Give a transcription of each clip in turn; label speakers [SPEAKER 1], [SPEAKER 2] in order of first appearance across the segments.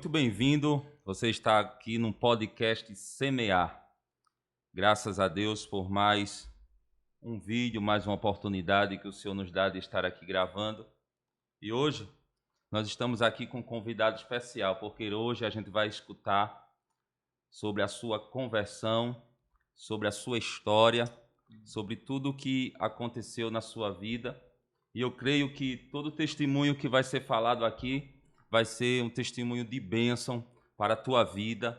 [SPEAKER 1] muito bem-vindo. Você está aqui no podcast Semear. Graças a Deus por mais um vídeo, mais uma oportunidade que o Senhor nos dá de estar aqui gravando. E hoje nós estamos aqui com um convidado especial, porque hoje a gente vai escutar sobre a sua conversão, sobre a sua história, sobre tudo o que aconteceu na sua vida. E eu creio que todo testemunho que vai ser falado aqui vai ser um testemunho de bênção para a tua vida.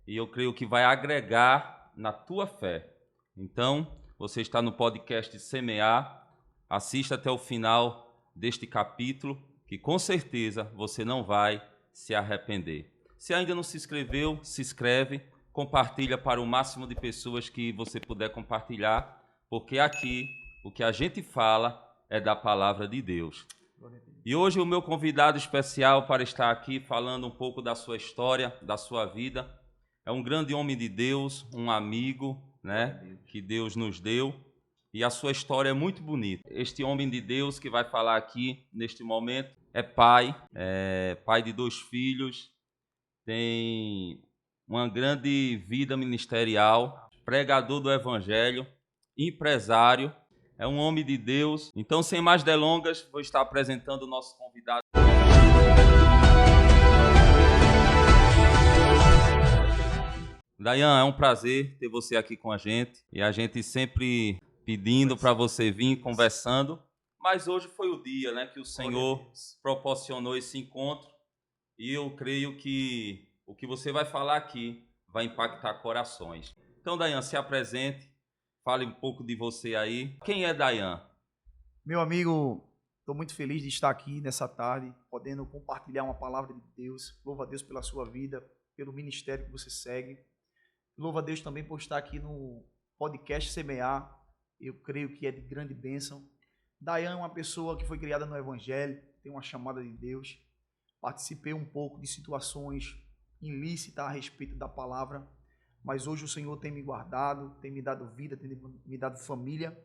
[SPEAKER 1] E eu creio que vai agregar na tua fé. Então, você está no podcast Semear. Assista até o final deste capítulo, que com certeza você não vai se arrepender. Se ainda não se inscreveu, se inscreve, compartilha para o máximo de pessoas que você puder compartilhar, porque aqui o que a gente fala é da palavra de Deus. E hoje o meu convidado especial para estar aqui falando um pouco da sua história, da sua vida, é um grande homem de Deus, um amigo, né, que Deus nos deu, e a sua história é muito bonita. Este homem de Deus que vai falar aqui neste momento é pai de 2 filhos, tem uma grande vida ministerial, pregador do evangelho, empresário, é um homem de Deus. Então, sem mais delongas, vou estar apresentando o nosso convidado. Dayan, é um prazer ter você aqui com a gente. E a gente sempre pedindo para você vir conversando. Mas hoje foi o dia, né, que o Senhor proporcionou esse encontro. E eu creio que o que você vai falar aqui vai impactar corações. Então, Dayan, se apresente. Fale um pouco de você aí. Quem é Dayan?
[SPEAKER 2] Meu amigo, estou muito feliz de estar aqui nessa tarde, podendo compartilhar uma palavra de Deus. Louvo a Deus pela sua vida, pelo ministério que você segue. Louvo a Deus também por estar aqui no podcast Semear. Eu creio que é de grande bênção. Dayan é uma pessoa que foi criada no Evangelho, tem uma chamada de Deus. Participei um pouco de situações ilícitas a respeito da palavra, mas hoje o Senhor tem me guardado, tem me dado vida, tem me dado família,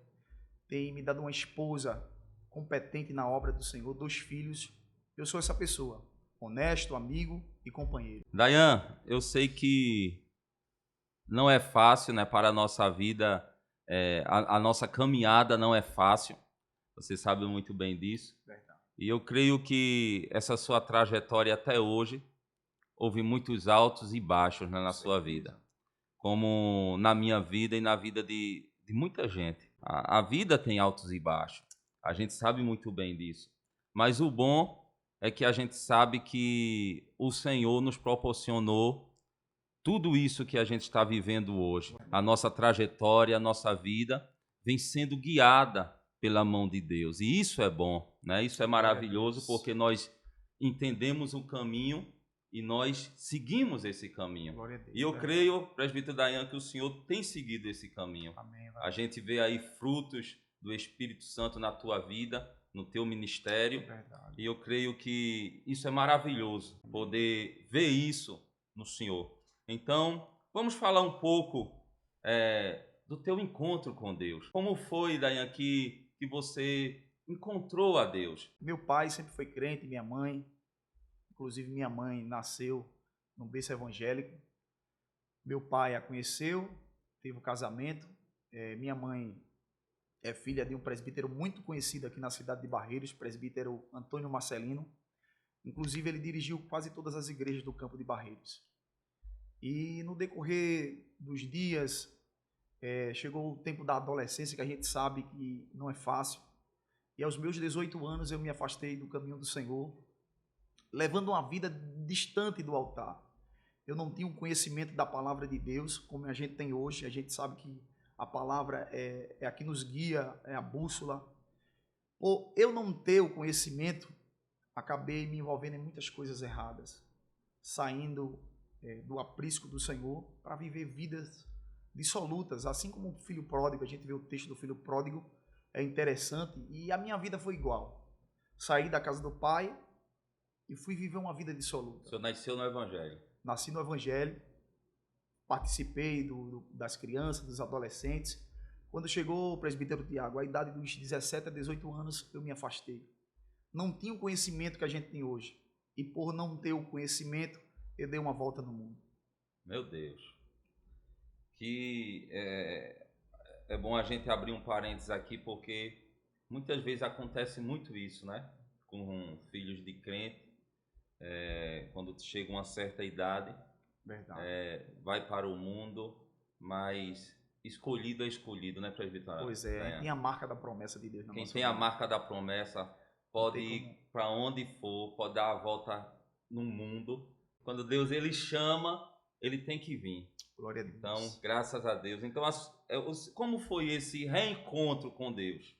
[SPEAKER 2] tem me dado uma esposa competente na obra do Senhor, 2 filhos. Eu sou essa pessoa, honesto, amigo e companheiro.
[SPEAKER 1] Dayan, eu sei que não é fácil, né, para a nossa vida, a nossa caminhada não é fácil, você sabe muito bem disso.
[SPEAKER 2] Verdade.
[SPEAKER 1] E eu creio que essa sua trajetória até hoje, houve muitos altos e baixos, né, na sua vida. Como na minha vida e na vida de muita gente. A vida tem altos e baixos, a gente sabe muito bem disso. Mas o bom é que a gente sabe que o Senhor nos proporcionou tudo isso que a gente está vivendo hoje. A nossa trajetória, a nossa vida vem sendo guiada pela mão de Deus. E isso é bom, né? Isso é maravilhoso, porque nós entendemos o caminho e nós seguimos esse caminho. E eu creio, presbítero Dayan, que o Senhor tem seguido esse caminho.
[SPEAKER 2] Amém.
[SPEAKER 1] A gente vê aí frutos do Espírito Santo na tua vida, no teu ministério.
[SPEAKER 2] Verdade.
[SPEAKER 1] E eu creio que isso é maravilhoso, poder ver isso no Senhor. Então, vamos falar um pouco do teu encontro com Deus. Como foi, Dayan, que você encontrou a Deus?
[SPEAKER 2] Meu pai sempre foi crente, minha mãe. Inclusive, minha mãe nasceu num berço evangélico. Meu pai a conheceu, teve um casamento. Minha mãe é filha de um presbítero muito conhecido aqui na cidade de Barreiros, presbítero Antônio Marcelino. Inclusive, ele dirigiu quase todas as igrejas do campo de Barreiros. E no decorrer dos dias, chegou o tempo da adolescência, que a gente sabe que não é fácil. E aos meus 18 anos, eu me afastei do caminho do Senhor, levando uma vida distante do altar. Eu não tinha um conhecimento da palavra de Deus, como a gente tem hoje. A gente sabe que a palavra é a que nos guia, é a bússola. Por eu não ter o conhecimento, acabei me envolvendo em muitas coisas erradas, saindo do aprisco do Senhor para viver vidas dissolutas, assim como o filho pródigo. A gente vê o texto do filho pródigo, é interessante, e a minha vida foi igual. Saí da casa do pai e fui viver uma vida dissoluta.
[SPEAKER 1] O senhor nasceu no Evangelho?
[SPEAKER 2] Nasci no Evangelho, participei das crianças, dos adolescentes. Quando chegou o presbítero Tiago, a idade dos 17 a 18 anos, eu me afastei. Não tinha o conhecimento que a gente tem hoje. E por não ter o conhecimento, eu dei uma volta no mundo.
[SPEAKER 1] Meu Deus. Que é bom a gente abrir um parênteses aqui, porque muitas vezes acontece muito isso, né? Com filhos de crente, quando chega uma certa idade,
[SPEAKER 2] Verdade.
[SPEAKER 1] vai para o mundo, mas escolhido é escolhido, né, presbítero?
[SPEAKER 2] Pois é, tem a marca da promessa de Deus na
[SPEAKER 1] Quem
[SPEAKER 2] nossa
[SPEAKER 1] tem a
[SPEAKER 2] vida.
[SPEAKER 1] marca da promessa pode ir para onde for, pode dar a volta no mundo. Quando Deus ele chama, ele tem que vir.
[SPEAKER 2] Glória a Deus.
[SPEAKER 1] Então, graças a Deus. Então, como foi esse reencontro com Deus?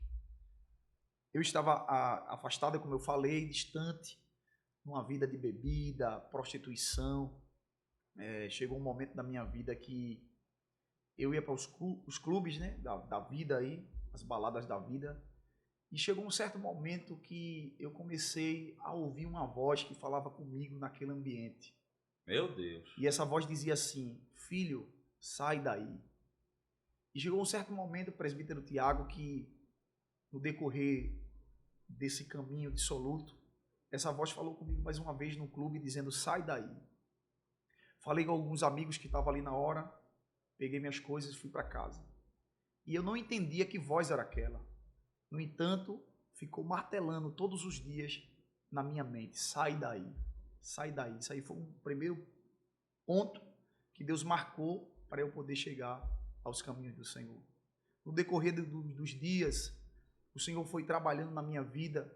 [SPEAKER 2] Eu estava afastado, como eu falei, distante, numa vida de bebida, prostituição. Chegou um momento da minha vida que eu ia para os clubes, né, da vida aí, as baladas da vida. E chegou um certo momento que eu comecei a ouvir uma voz que falava comigo naquele ambiente.
[SPEAKER 1] Meu Deus.
[SPEAKER 2] E essa voz dizia assim: filho, sai daí. E chegou um certo momento, presbítero Tiago, que no decorrer desse caminho dissoluto, essa voz falou comigo mais uma vez no clube, dizendo: sai daí. Falei com alguns amigos que estavam ali na hora, peguei minhas coisas e fui para casa. E eu não entendia que voz era aquela. No entanto, ficou martelando todos os dias na minha mente: sai daí, sai daí. Isso aí foi um primeiro ponto que Deus marcou para eu poder chegar aos caminhos do Senhor. No decorrer dos dias, o Senhor foi trabalhando na minha vida.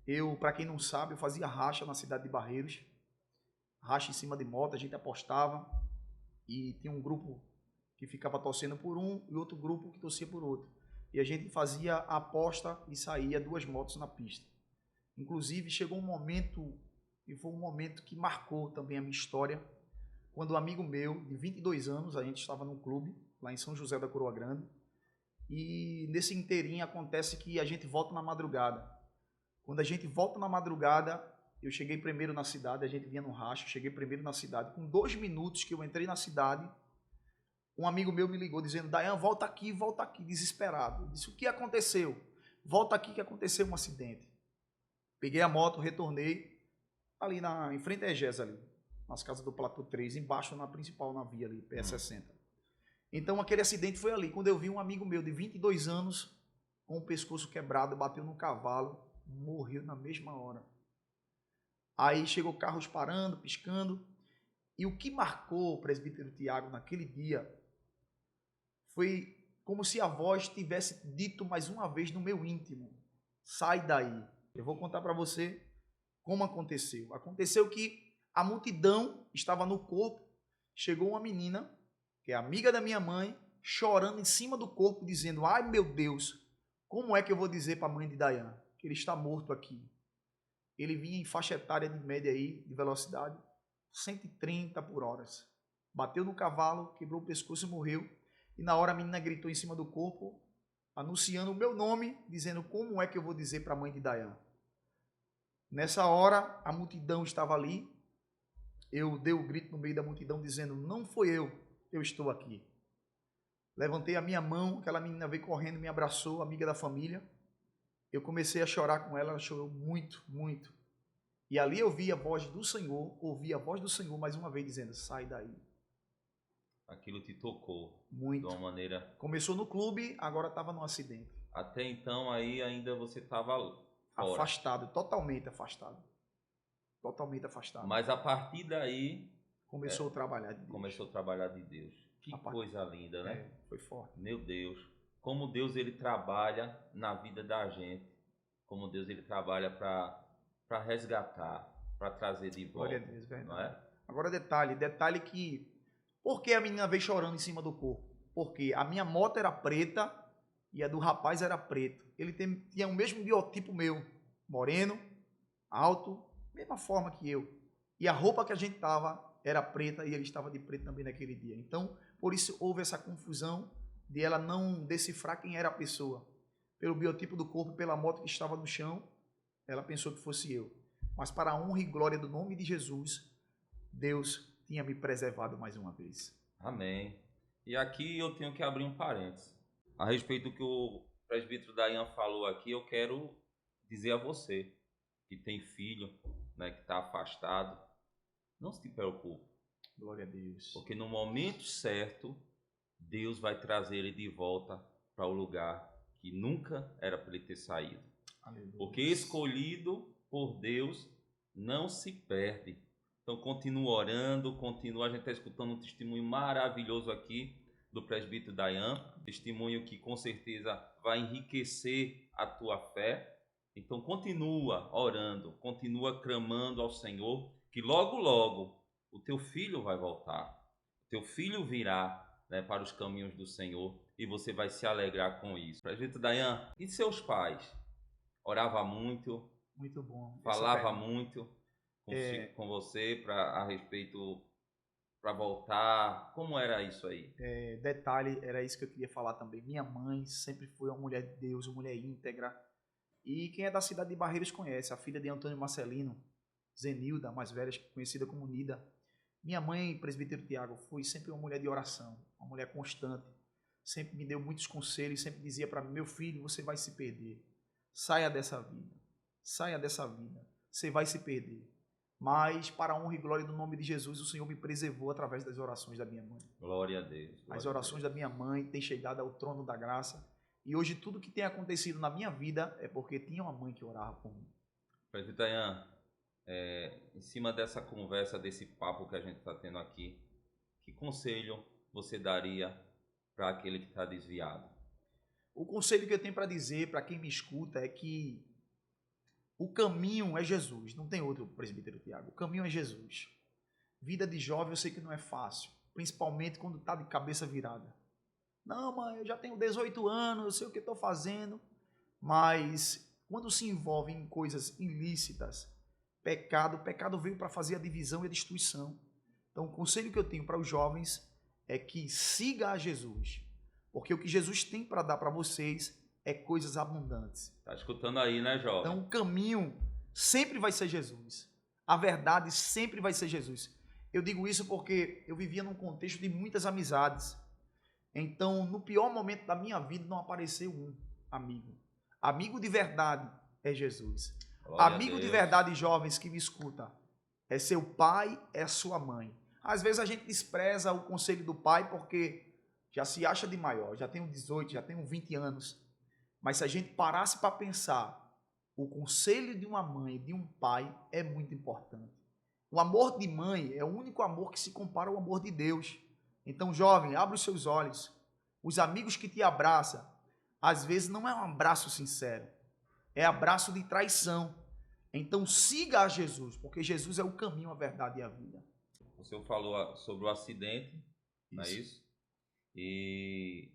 [SPEAKER 2] Eu, para quem não sabe, eu fazia racha na cidade de Barreiros, racha em cima de moto, a gente apostava e tinha um grupo que ficava torcendo por um e outro grupo que torcia por outro. E a gente fazia a aposta e saía 2 motos na pista. Inclusive, chegou um momento, e foi um momento que marcou também a minha história, quando um amigo meu, de 22 anos, a gente estava num clube, lá em São José da Coroa Grande, e nesse inteirinho acontece que a gente volta na madrugada. Quando a gente volta na madrugada, eu cheguei primeiro na cidade, a gente vinha no racho, cheguei primeiro na cidade. Com 2 minutos que eu entrei na cidade, um amigo meu me ligou dizendo: Dayan, volta aqui, desesperado. Eu disse: o que aconteceu? Volta aqui que aconteceu um acidente. Peguei a moto, retornei, ali em frente à EGES ali, nas casas do Platô 3, embaixo na principal, na via ali, PS60. Então aquele acidente foi ali, quando eu vi um amigo meu de 22 anos, com o pescoço quebrado, bateu no cavalo, morreu na mesma hora. Aí chegou carros parando, piscando, e o que marcou o presbítero Tiago naquele dia foi como se a voz tivesse dito mais uma vez no meu íntimo: sai daí. Eu vou contar para você como aconteceu. Aconteceu que a multidão estava no corpo, chegou uma menina, que é amiga da minha mãe, chorando em cima do corpo, dizendo: ai meu Deus, como é que eu vou dizer para a mãe de Dayan que ele está morto aqui? Ele vinha em faixa etária de média aí, de velocidade, 130 por hora. Bateu no cavalo, quebrou o pescoço e morreu. E na hora a menina gritou em cima do corpo, anunciando o meu nome, dizendo: como é que eu vou dizer para a mãe de Dayan? Nessa hora, a multidão estava ali. Eu dei o grito no meio da multidão, dizendo: não foi eu estou aqui. Levantei a minha mão, aquela menina veio correndo, me abraçou, amiga da família. Eu comecei a chorar com ela, ela chorou muito, muito. E ali eu ouvi a voz do Senhor mais uma vez dizendo: sai daí.
[SPEAKER 1] Aquilo te tocou
[SPEAKER 2] muito.
[SPEAKER 1] De uma maneira...
[SPEAKER 2] Começou no clube, agora estava no acidente.
[SPEAKER 1] Até então aí ainda você estava fora.
[SPEAKER 2] Afastado, totalmente afastado. Totalmente afastado.
[SPEAKER 1] Mas a partir daí...
[SPEAKER 2] Começou a trabalhar de Deus.
[SPEAKER 1] Começou a trabalhar de Deus. Que coisa linda, né?
[SPEAKER 2] Foi forte.
[SPEAKER 1] Meu Deus. Como Deus ele trabalha na vida da gente. Como Deus ele trabalha para resgatar, para trazer de volta.
[SPEAKER 2] Glória a Deus, verdade.
[SPEAKER 1] Não é?
[SPEAKER 2] Agora detalhe que... Por que a menina veio chorando em cima do corpo? Porque a minha moto era preta e a do rapaz era preto. Ele tinha o mesmo biotipo meu. Moreno, alto, mesma forma que eu. E a roupa que a gente tava era preta e ele estava de preto também naquele dia. Então, por isso houve essa confusão de ela não decifrar quem era a pessoa. Pelo biotipo do corpo, pela moto que estava no chão, ela pensou que fosse eu. Mas para a honra e glória do nome de Jesus, Deus tinha me preservado mais uma vez.
[SPEAKER 1] Amém. E aqui eu tenho que abrir um parênteses. A respeito do que o presbítero Dayan falou aqui, eu quero dizer a você que tem filho, né, que está afastado, Não se preocupe,
[SPEAKER 2] Glória a Deus.
[SPEAKER 1] porque no momento certo, Deus vai trazer ele de volta para o lugar que nunca era para ele ter saído.
[SPEAKER 2] Aleluia.
[SPEAKER 1] Porque escolhido por Deus não se perde. Então continua orando, continua. A gente está escutando um testemunho maravilhoso aqui do presbítero Dayan, testemunho que com certeza vai enriquecer a tua fé. Então continua orando, continua clamando ao Senhor, que logo, logo o teu filho vai voltar, o teu filho virá, né, para os caminhos do Senhor e você vai se alegrar com isso. Presbítero Dayan, e seus pais? Orava muito?
[SPEAKER 2] Muito bom.
[SPEAKER 1] Falava muito com você a respeito para voltar? Como era isso aí?
[SPEAKER 2] Detalhe, era isso que eu queria falar também. Minha mãe sempre foi uma mulher de Deus, uma mulher íntegra. E quem é da cidade de Barreiros conhece, a filha de Antônio Marcelino, Zenilda, mais velha, conhecida como Nida. Minha mãe, presbítero Tiago, foi sempre uma mulher de oração, uma mulher constante. Sempre me deu muitos conselhos, sempre dizia para mim: meu filho, você vai se perder. Saia dessa vida. Saia dessa vida. Você vai se perder. Mas, para a honra e glória do nome de Jesus, o Senhor me preservou através das orações da minha mãe.
[SPEAKER 1] Glória a Deus.
[SPEAKER 2] As orações da minha mãe têm chegado ao trono da graça. E hoje tudo que tem acontecido na minha vida é porque tinha uma mãe que orava por mim.
[SPEAKER 1] Presbítero Dayan, em cima dessa conversa, desse papo que a gente está tendo aqui, que conselho você daria para aquele que está desviado?
[SPEAKER 2] O conselho que eu tenho para dizer para quem me escuta é que o caminho é Jesus, não tem outro, presbítero Tiago. O caminho é Jesus. Vida de jovem eu sei que não é fácil, principalmente quando está de cabeça virada. Não, mãe, eu já tenho 18 anos, eu sei o que estou fazendo, mas quando se envolve em coisas ilícitas, pecado veio para fazer a divisão e a destruição. Então, o conselho que eu tenho para os jovens é que siga a Jesus, porque o que Jesus tem para dar para vocês é coisas abundantes.
[SPEAKER 1] Tá escutando aí, né, jovem?
[SPEAKER 2] Então, o caminho sempre vai ser Jesus. A verdade sempre vai ser Jesus. Eu digo isso porque eu vivia num contexto de muitas amizades. Então, no pior momento da minha vida, não apareceu um amigo. Amigo de verdade é Jesus.
[SPEAKER 1] Glória
[SPEAKER 2] Amigo
[SPEAKER 1] a
[SPEAKER 2] de
[SPEAKER 1] Deus.
[SPEAKER 2] verdade, jovens que me escuta, é seu pai, é sua mãe. Às vezes a gente despreza o conselho do pai porque já se acha de maior, já tenho 18, já tenho 20 anos. Mas se a gente parasse para pensar, o conselho de uma mãe e de um pai é muito importante. O amor de mãe é o único amor que se compara ao amor de Deus. Então, jovem, abre os seus olhos. Os amigos que te abraçam, às vezes não é um abraço sincero, é abraço de traição. Então, siga a Jesus, porque Jesus é o caminho, a verdade e a vida.
[SPEAKER 1] O senhor falou sobre o acidente, não é isso? E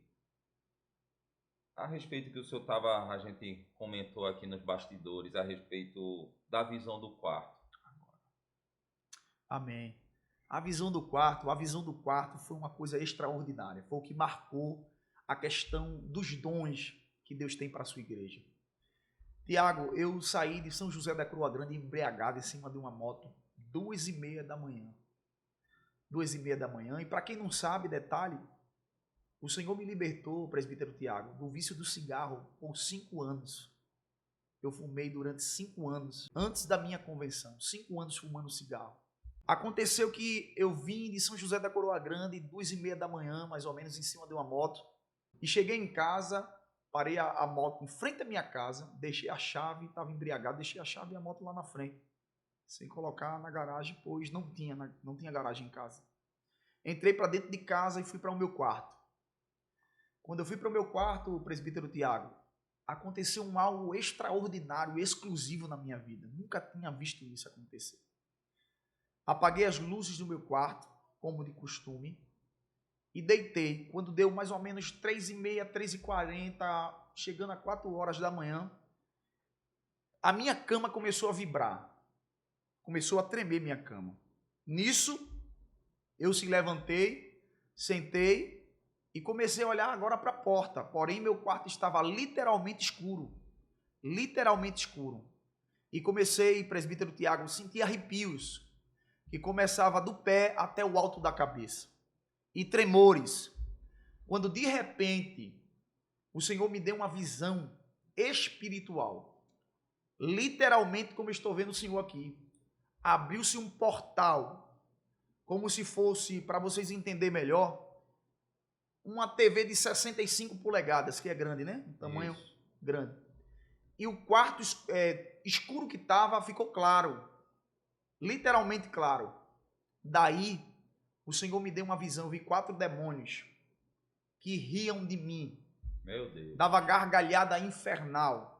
[SPEAKER 1] a respeito que o senhor a gente comentou aqui nos bastidores, a respeito da visão do quarto.
[SPEAKER 2] Amém. A visão do quarto foi uma coisa extraordinária. Foi o que marcou a questão dos dons que Deus tem para a sua igreja. Tiago, eu saí de São José da Croa Grande embriagado em cima de uma moto 2h30 da manhã. 2h30 da manhã. E para quem não sabe, detalhe, o Senhor me libertou, presbítero Tiago, do vício do cigarro por 5 anos. Eu fumei durante 5 anos, antes da minha convenção. 5 anos fumando cigarro. Aconteceu que eu vim de São José da Coroa Grande, 2h30 da manhã, mais ou menos, em cima de uma moto. E cheguei em casa, parei a moto em frente à minha casa, deixei a chave, estava embriagado, deixei a chave e a moto lá na frente, sem colocar na garagem, pois não tinha garagem em casa. Entrei para dentro de casa e fui para o meu quarto. Quando eu fui para o meu quarto, o presbítero Tiago, aconteceu algo extraordinário, exclusivo na minha vida. Nunca tinha visto isso acontecer. Apaguei as luzes do meu quarto, como de costume, e deitei. Quando deu mais ou menos 3h30, 3h40, chegando a 4 horas da manhã, a minha cama começou a vibrar. Começou a tremer minha cama. Nisso, eu se levantei, sentei e comecei a olhar agora para a porta. Porém, meu quarto estava literalmente escuro. Literalmente escuro. E comecei, presbítero Tiago, a sentir arrepios, que começava do pé até o alto da cabeça. E tremores. Quando de repente o Senhor me deu uma visão espiritual. Literalmente, como eu estou vendo o Senhor aqui. Abriu-se um portal como se fosse, para vocês entenderem melhor, uma TV de 65 polegadas, que é grande, né? Um tamanho grande. E o quarto escuro que estava ficou claro, literalmente claro. Daí, o Senhor me deu uma visão, eu vi 4 demônios que riam de mim.
[SPEAKER 1] Meu Deus.
[SPEAKER 2] Dava gargalhada infernal.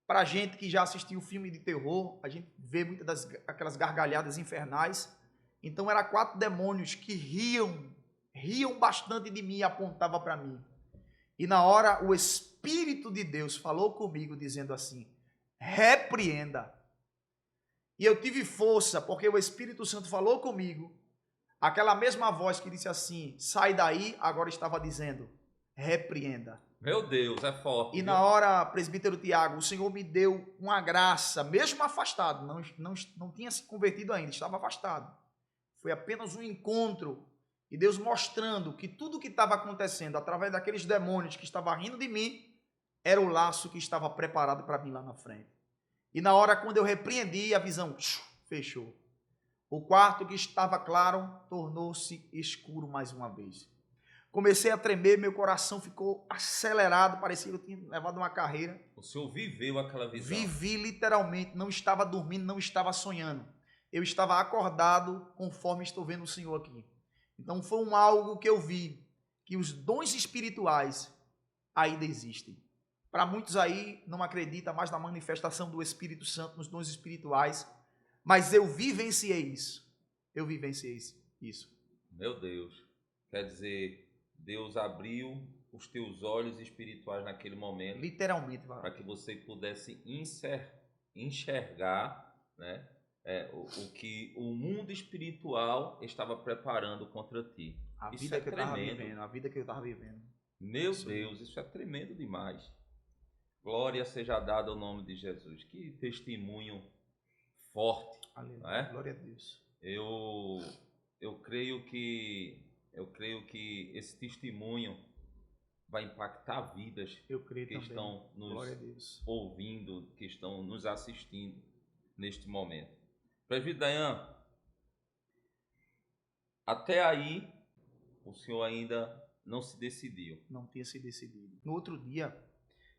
[SPEAKER 2] Pra gente que já assistiu filme de terror, a gente vê muitas aquelas gargalhadas infernais. Então, eram 4 demônios que riam bastante de mim e apontavam para mim. E na hora, o Espírito de Deus falou comigo, dizendo assim, repreenda. E eu tive força, porque o Espírito Santo falou comigo. Aquela mesma voz que disse assim, sai daí, agora estava dizendo, repreenda.
[SPEAKER 1] Meu Deus, é forte.
[SPEAKER 2] E na hora, presbítero Tiago, o Senhor me deu uma graça, mesmo afastado, não tinha se convertido ainda, estava afastado. Foi apenas um encontro, e Deus mostrando que tudo que estava acontecendo, através daqueles demônios que estavam rindo de mim, era o laço que estava preparado para mim lá na frente. E na hora, quando eu repreendi, a visão fechou. O quarto que estava claro, tornou-se escuro mais uma vez. Comecei a tremer, meu coração ficou acelerado, parecia que eu tinha levado uma carreira.
[SPEAKER 1] O senhor viveu aquela visão?
[SPEAKER 2] Vivi literalmente, não estava dormindo, não estava sonhando. Eu estava acordado conforme estou vendo o Senhor aqui. Então foi algo que eu vi, que os dons espirituais ainda existem. Para muitos aí não acreditam mais na manifestação do Espírito Santo, nos dons espirituais, mas eu vivenciei isso. Eu vivenciei isso.
[SPEAKER 1] Meu Deus, quer dizer... Deus abriu os teus olhos espirituais naquele momento.
[SPEAKER 2] Literalmente.
[SPEAKER 1] Para que você pudesse enxergar, né, o que o mundo espiritual estava preparando contra ti.
[SPEAKER 2] A vida que eu estava vivendo. A vida que eu estava vivendo.
[SPEAKER 1] Meu Deus, isso é tremendo demais. Glória seja dada ao nome de Jesus. Que testemunho forte.
[SPEAKER 2] Aleluia.
[SPEAKER 1] Não é?
[SPEAKER 2] Glória a Deus.
[SPEAKER 1] Eu creio que esse testemunho vai impactar vidas que estão nos ouvindo, que estão nos assistindo neste momento. Presbítero Dayan, até aí o senhor ainda não se decidiu.
[SPEAKER 2] Não tinha se decidido. No outro dia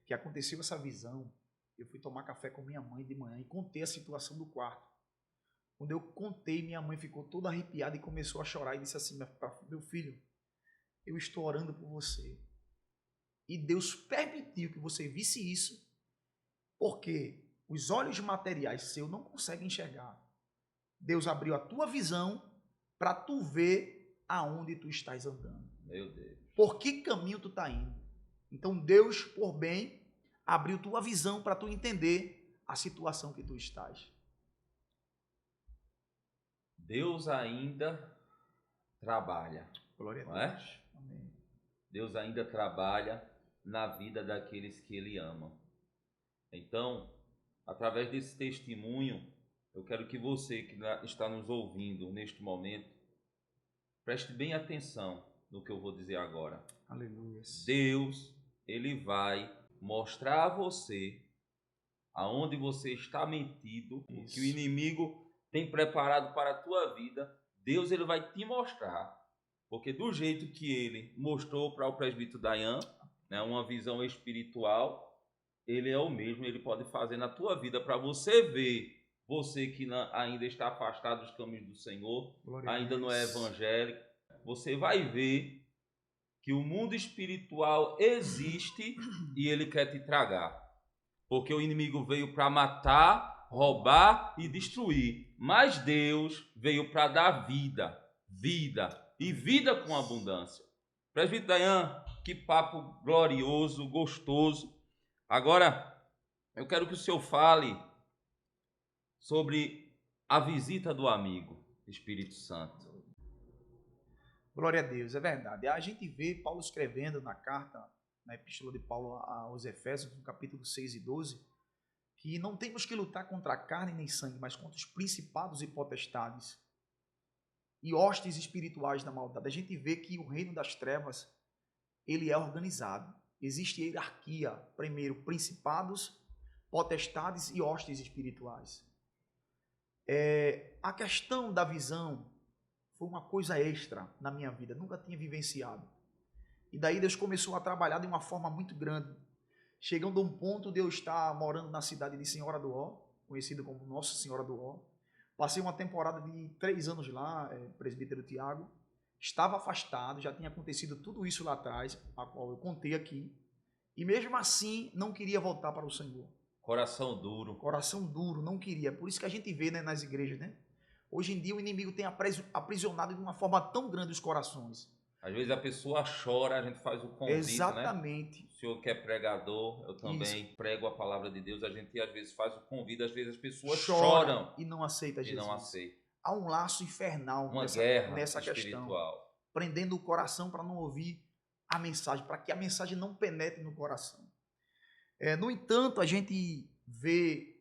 [SPEAKER 2] que aconteceu essa visão, eu fui tomar café com minha mãe de manhã e contei a situação do quarto. Quando eu contei, minha mãe ficou toda arrepiada e começou a chorar e disse assim, meu filho, eu estou orando por você. E Deus permitiu que você visse isso, porque os olhos materiais seus não conseguem enxergar. Deus abriu a tua visão para tu ver aonde tu estás andando.
[SPEAKER 1] Meu Deus.
[SPEAKER 2] Por que caminho tu está indo? Então Deus, por bem, abriu tua visão para tu entender a situação que tu estás.
[SPEAKER 1] Deus ainda trabalha.
[SPEAKER 2] Glória a Deus.
[SPEAKER 1] Não é?
[SPEAKER 2] Amém.
[SPEAKER 1] Deus ainda trabalha na vida daqueles que Ele ama. Então, através desse testemunho, eu quero que você que está nos ouvindo neste momento, preste bem atenção no que eu vou dizer agora.
[SPEAKER 2] Aleluia.
[SPEAKER 1] Deus, Ele vai mostrar a você aonde você está metido, o que o inimigo tem preparado para a tua vida. Deus, Ele vai te mostrar. Porque do jeito que Ele mostrou para o presbítero Dayan, né, uma visão espiritual, Ele é o mesmo, Ele pode fazer na tua vida para você ver, você que ainda está afastado dos caminhos do Senhor, ainda não é evangélico, você vai ver que o mundo espiritual existe e ele quer te tragar. Porque o inimigo veio para matar, roubar e destruir. Mas Deus veio para dar vida e vida com abundância. Presbítero Dayan, que papo glorioso, gostoso. Agora, eu quero que o senhor fale sobre a visita do amigo, Espírito Santo.
[SPEAKER 2] Glória a Deus, é verdade. A gente vê Paulo escrevendo na carta, na epístola de Paulo aos Efésios, no capítulo 6 e 12, que não temos que lutar contra a carne nem sangue, mas contra os principados e potestades e hostes espirituais da maldade. A gente vê que o reino das trevas, ele é organizado. Existe hierarquia, primeiro, principados, potestades e hostes espirituais. A questão da visão foi uma coisa extra na minha vida, nunca tinha vivenciado. E daí Deus começou a trabalhar de uma forma muito grande, chegando a um ponto de eu estar morando na cidade de Senhora do Ó, conhecida como Nossa Senhora do Ó. Passei uma temporada de 3 anos lá, presbítero Tiago. Estava afastado, já tinha acontecido tudo isso lá atrás, a qual eu contei aqui. E mesmo assim, não queria voltar para o Senhor.
[SPEAKER 1] Coração duro.
[SPEAKER 2] Coração duro, não queria. Por isso que a gente vê, né, nas igrejas, né? Hoje em dia o inimigo tem aprisionado de uma forma tão grande os corações.
[SPEAKER 1] Às vezes a pessoa chora, a gente faz o convite,
[SPEAKER 2] Exatamente.
[SPEAKER 1] Né? O senhor que é pregador, eu também prego a palavra de Deus, a gente às vezes faz o convite, às vezes as pessoas choram
[SPEAKER 2] e não aceitam Jesus.
[SPEAKER 1] E não aceitam.
[SPEAKER 2] Há um laço infernal
[SPEAKER 1] nessa
[SPEAKER 2] questão, prendendo o coração para não ouvir a mensagem, para que a mensagem não penetre no coração. No entanto, a gente vê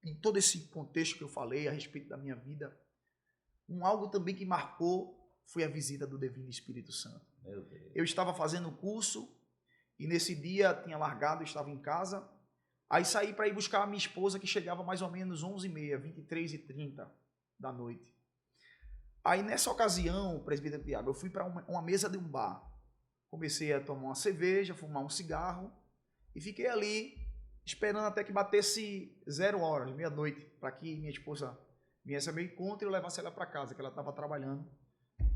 [SPEAKER 2] em todo esse contexto que eu falei a respeito da minha vida, algo também que marcou foi a visita do Divino Espírito Santo.
[SPEAKER 1] Meu Deus.
[SPEAKER 2] Eu estava fazendo o curso e nesse dia tinha largado, eu estava em casa, aí saí para ir buscar a minha esposa, que chegava mais ou menos 11h30, 23h30 da noite. Aí nessa ocasião, presbítero Tiago, eu fui para uma mesa de um bar. Comecei a tomar uma cerveja, fumar um cigarro e fiquei ali esperando até que batesse 0h, meia-noite, para que minha esposa viesse ao meu encontro e eu levasse ela para casa, que ela estava trabalhando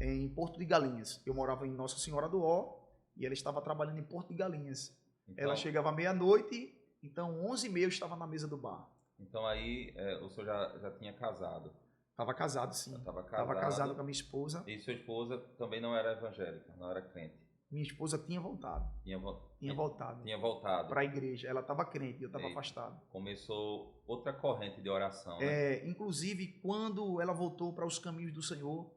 [SPEAKER 2] em Porto de Galinhas. Eu morava em Nossa Senhora do Ó e ela estava trabalhando em Porto de Galinhas. Então, ela chegava meia-noite, então 11h30 eu estava na mesa do bar.
[SPEAKER 1] Então aí o senhor já tinha casado?
[SPEAKER 2] Estava casado, sim. Estava casado com a minha esposa.
[SPEAKER 1] E sua esposa também não era evangélica, não era crente?
[SPEAKER 2] Minha esposa tinha voltado. Tinha voltado para a igreja. Ela estava crente e eu estava afastado.
[SPEAKER 1] Começou outra corrente de oração, né?
[SPEAKER 2] Inclusive, quando ela voltou para os caminhos do Senhor,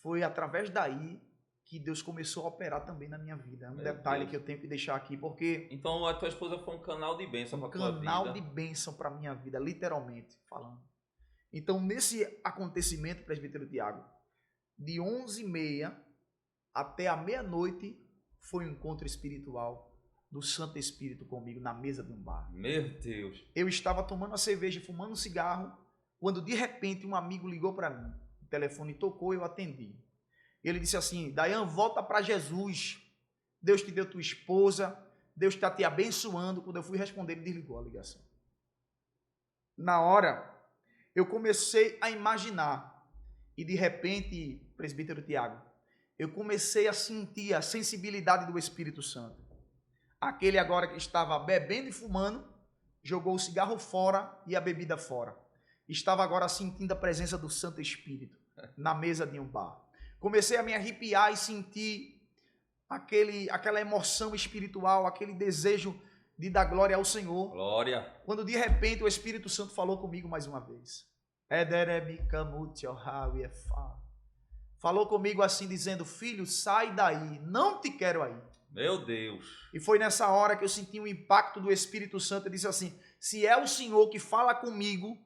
[SPEAKER 2] foi através daí que Deus começou a operar também na minha vida. É um detalhe que eu tenho que deixar aqui, porque...
[SPEAKER 1] Então, a tua esposa foi um canal de bênção para a tua vida.
[SPEAKER 2] Um canal de bênção para a minha vida, literalmente falando. Então, nesse acontecimento, presbítero Tiago, de 11h30 até a meia-noite, foi um encontro espiritual do Santo Espírito comigo na mesa de um bar.
[SPEAKER 1] Meu Deus!
[SPEAKER 2] Eu estava tomando a cerveja, fumando um cigarro, quando de repente um amigo ligou para mim. O telefone tocou, eu atendi. Ele disse assim: Dayan, volta para Jesus. Deus te deu tua esposa, Deus está te abençoando. Quando eu fui responder, ele desligou a ligação. Na hora, eu comecei a imaginar. E de repente, presbítero Tiago, eu comecei a sentir a sensibilidade do Espírito Santo. Aquele agora que estava bebendo e fumando, jogou o cigarro fora e a bebida fora. Estava agora sentindo a presença do Santo Espírito na mesa de um bar. Comecei a me arrepiar e sentir aquela emoção espiritual, aquele desejo de dar glória ao Senhor.
[SPEAKER 1] Glória.
[SPEAKER 2] Quando de repente o Espírito Santo falou comigo mais uma vez. Falou comigo assim, dizendo: filho, sai daí, não te quero aí.
[SPEAKER 1] Meu Deus.
[SPEAKER 2] E foi nessa hora que eu senti um impacto do Espírito Santo. Ele disse assim: se é o Senhor que fala comigo,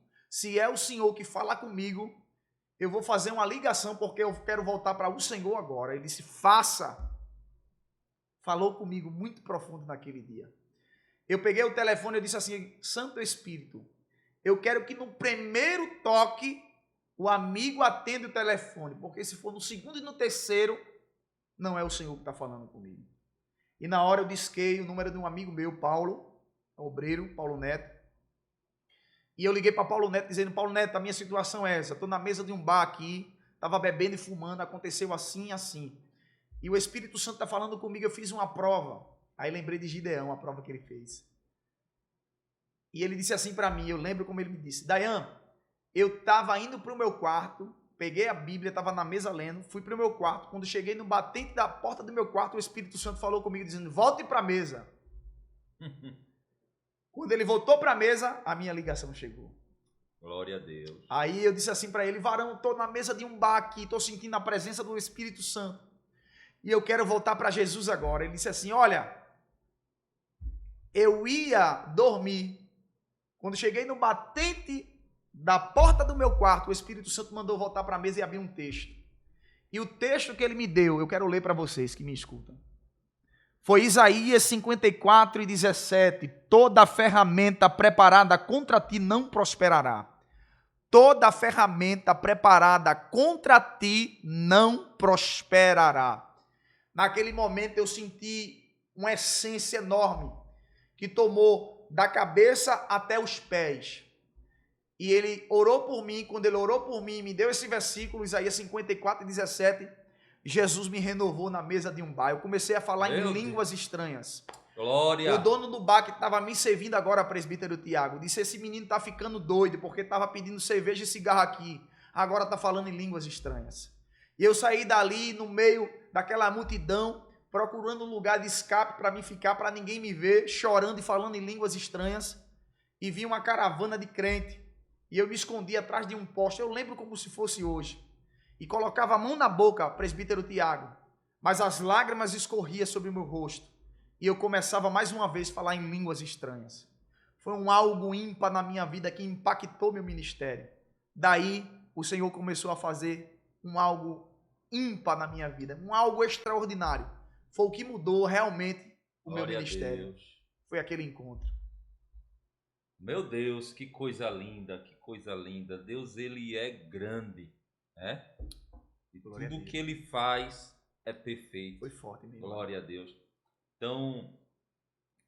[SPEAKER 2] eu vou fazer uma ligação porque eu quero voltar para o Senhor agora. Ele disse: faça. Falou comigo muito profundo naquele dia. Eu peguei o telefone e disse assim: Santo Espírito, eu quero que no primeiro toque o amigo atenda o telefone, porque se for no segundo e no terceiro, não é o Senhor que está falando comigo. E na hora eu disquei o número de um amigo meu, Paulo, obreiro, Paulo Neto. E eu liguei para Paulo Neto dizendo: Paulo Neto, a minha situação é essa, estou na mesa de um bar aqui, estava bebendo e fumando, aconteceu assim e assim. E o Espírito Santo está falando comigo, eu fiz uma prova. Aí lembrei de Gideão, a prova que ele fez. E ele disse assim para mim, eu lembro como ele me disse: Dayan, eu estava indo para o meu quarto, peguei a Bíblia, estava na mesa lendo, fui para o meu quarto. Quando cheguei no batente da porta do meu quarto, o Espírito Santo falou comigo dizendo: volte para a mesa. Quando ele voltou para a mesa, a minha ligação chegou.
[SPEAKER 1] Glória a Deus.
[SPEAKER 2] Aí eu disse assim para ele: varão, estou na mesa de um bar aqui, estou sentindo a presença do Espírito Santo. E eu quero voltar para Jesus agora. Ele disse assim: olha, eu ia dormir. Quando cheguei no batente da porta do meu quarto, o Espírito Santo mandou voltar para a mesa e abrir um texto. E o texto que ele me deu, eu quero ler para vocês que me escutam. Foi Isaías 54:17. Toda ferramenta preparada contra ti não prosperará. toda ferramenta preparada contra ti não prosperará. Naquele momento eu senti uma essência enorme que tomou da cabeça até os pés. E ele orou por mim. Quando ele orou por mim, me deu esse versículo, Isaías 54:17, Jesus me renovou na mesa de um bar. Eu comecei a falar em línguas estranhas.
[SPEAKER 1] Glória.
[SPEAKER 2] O dono do bar que estava me servindo agora, presbítero Tiago, disse: esse menino está ficando doido, porque estava pedindo cerveja e cigarro aqui. Agora está falando em línguas estranhas. E eu saí dali no meio daquela multidão, procurando um lugar de escape para mim ficar, para ninguém me ver, chorando e falando em línguas estranhas. E vi uma caravana de crente. E eu me escondi atrás de um poste. Eu lembro como se fosse hoje. E colocava a mão na boca, presbítero Tiago. Mas as lágrimas escorriam sobre o meu rosto. E eu começava mais uma vez a falar em línguas estranhas. Foi um algo ímpar na minha vida que impactou meu ministério. Daí, o Senhor começou a fazer um algo ímpar na minha vida. Um algo extraordinário. Foi o que mudou realmente o meu ministério. Foi aquele encontro.
[SPEAKER 1] Meu Deus, que coisa linda, que coisa linda. Deus, ele é grande, né? E tudo que ele faz é perfeito.
[SPEAKER 2] Foi forte mesmo.
[SPEAKER 1] Glória a Deus. Então,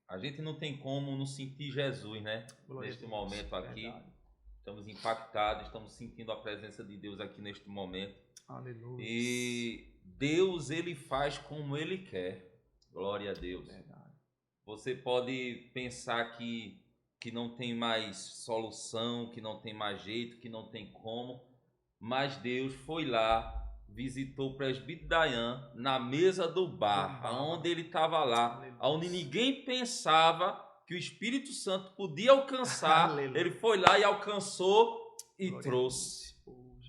[SPEAKER 1] a gente não tem como não sentir Jesus, né?
[SPEAKER 2] Glória
[SPEAKER 1] neste momento aqui.
[SPEAKER 2] Verdade.
[SPEAKER 1] Estamos impactados, estamos sentindo a presença de Deus aqui neste momento.
[SPEAKER 2] Aleluia.
[SPEAKER 1] E Deus, ele faz como ele quer. Glória a Deus.
[SPEAKER 2] Verdade.
[SPEAKER 1] Você pode pensar que não tem mais solução, que não tem mais jeito, que não tem como, mas Deus foi lá, visitou o presbítero Dayan na mesa do bar, onde ele estava lá, onde ninguém pensava que o Espírito Santo podia alcançar. Ele foi lá e alcançou e trouxe.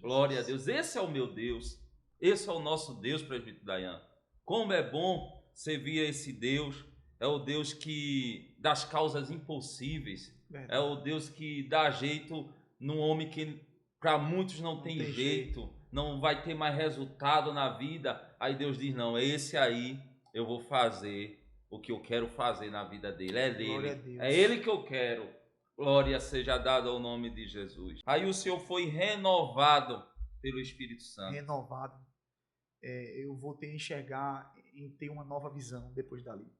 [SPEAKER 1] Glória a Deus. Esse é o meu Deus. Esse é o nosso Deus, presbítero Dayan. Como é bom servir a esse Deus. É o Deus que das causas impossíveis. É o Deus que dá jeito num homem que para muitos não tem jeito, não vai ter mais resultado na vida. Aí Deus diz: não, esse aí eu vou fazer o que eu quero fazer na vida dele. É dele. É ele que eu quero. Glória seja dada ao nome de Jesus. Aí o Senhor foi renovado pelo Espírito Santo.
[SPEAKER 2] Renovado. Eu voltei a enxergar, em ter uma nova visão depois dali.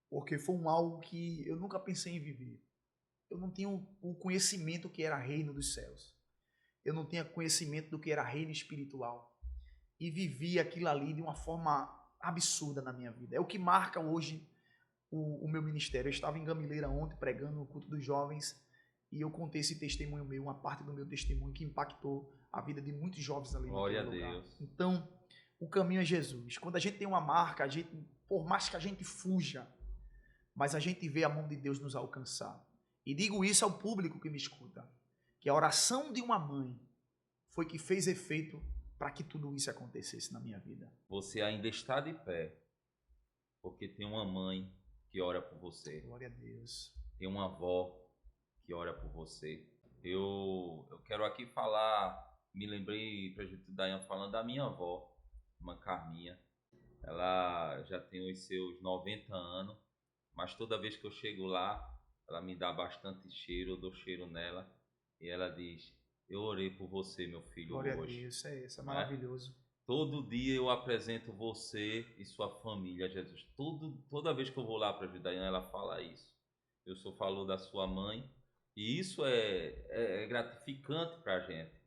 [SPEAKER 2] Porque foi algo que eu nunca pensei em viver. Eu não tinha o conhecimento que era reino dos céus. Eu não tinha conhecimento do que era reino espiritual. E vivi aquilo ali de uma forma absurda na minha vida. É o que marca hoje o meu ministério. Eu estava em Gamileira ontem pregando no culto dos jovens e eu contei esse testemunho meu, uma parte do meu testemunho que impactou a vida de muitos jovens ali naquele lugar. Glória a Deus. Então, o caminho é Jesus. Quando a gente tem uma marca, a gente, por mais que a gente fuja, mas a gente vê a mão de Deus nos alcançar. E digo isso ao público que me escuta, que a oração de uma mãe foi que fez efeito para que tudo isso acontecesse na minha vida.
[SPEAKER 1] Você ainda está de pé, porque tem uma mãe que ora por você.
[SPEAKER 2] Glória a Deus.
[SPEAKER 1] Tem uma avó que ora por você. Eu quero aqui falar, me lembrei, presbítero Dayan, falando da minha avó, irmã Carminha. Ela já tem os seus 90 anos, mas toda vez que eu chego lá, ela me dá bastante cheiro, eu dou cheiro nela, e ela diz: eu orei por você, meu filho,
[SPEAKER 2] glória
[SPEAKER 1] hoje.
[SPEAKER 2] A Deus, isso é maravilhoso.
[SPEAKER 1] Todo dia eu apresento você e sua família a Jesus. Toda vez que eu vou lá para a Dayan, ela fala isso. O senhor falou da sua mãe, e isso é gratificante para a gente.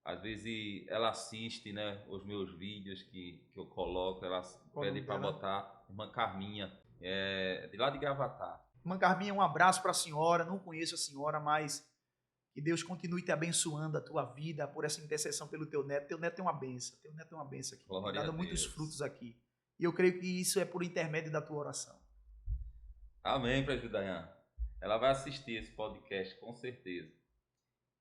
[SPEAKER 1] Às vezes ela assiste, né, os meus vídeos que eu coloco, ela pede para botar irmã Carminha, de lá de Gravatá.
[SPEAKER 2] Irmã Carminha, um abraço para a senhora. Não conheço a senhora, mas que Deus continue te abençoando a tua vida por essa intercessão pelo teu neto. Teu neto é uma benção. Teu neto é uma benção aqui. Tem dado muitos frutos aqui. E eu creio que isso é por intermédio da tua oração.
[SPEAKER 1] Amém, presbítero Dayan. Ela vai assistir esse podcast, com certeza.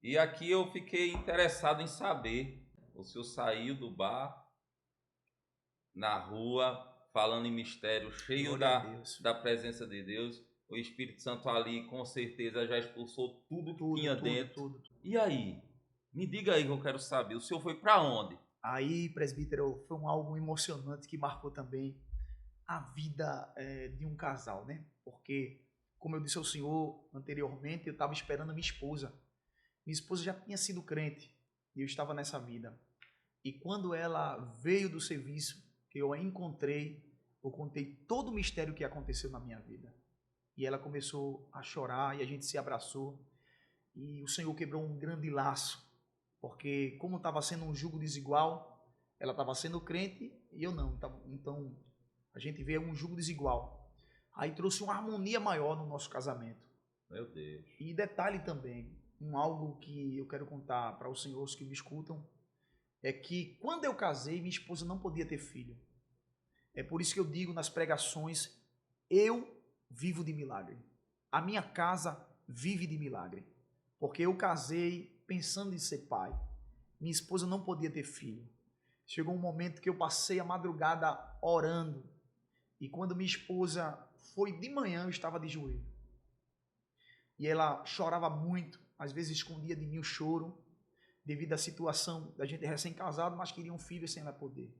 [SPEAKER 1] E aqui eu fiquei interessado em saber. O senhor saiu do bar, na rua, falando em mistério, cheio da presença de Deus. O Espírito Santo ali, com certeza, já expulsou tudo que tinha dentro. Tudo. E aí? Me diga aí que eu quero saber. O senhor foi para onde?
[SPEAKER 2] Aí, presbítero, foi algo emocionante que marcou também a vida de um casal, né? Porque, como eu disse ao senhor anteriormente, eu estava esperando a minha esposa. Minha esposa já tinha sido crente e eu estava nessa vida. E quando ela veio do serviço, que eu a encontrei, eu contei todo o mistério que aconteceu na minha vida. E ela começou a chorar e a gente se abraçou. E o Senhor quebrou um grande laço, porque como estava sendo um jugo desigual, ela estava sendo crente e eu não. Então a gente vê um jugo desigual. Aí trouxe uma harmonia maior no nosso casamento.
[SPEAKER 1] Meu Deus.
[SPEAKER 2] E detalhe também, algo que eu quero contar para os senhores que me escutam, é que quando eu casei, minha esposa não podia ter filho. É por isso que eu digo nas pregações, eu vivo de milagre. A minha casa vive de milagre. Porque eu casei pensando em ser pai. Minha esposa não podia ter filho. Chegou um momento que eu passei a madrugada orando. E quando minha esposa foi de manhã, eu estava de joelho. E ela chorava muito, às vezes escondia de mim o choro, devido à situação da gente recém-casado, mas queria um filho sem ela poder.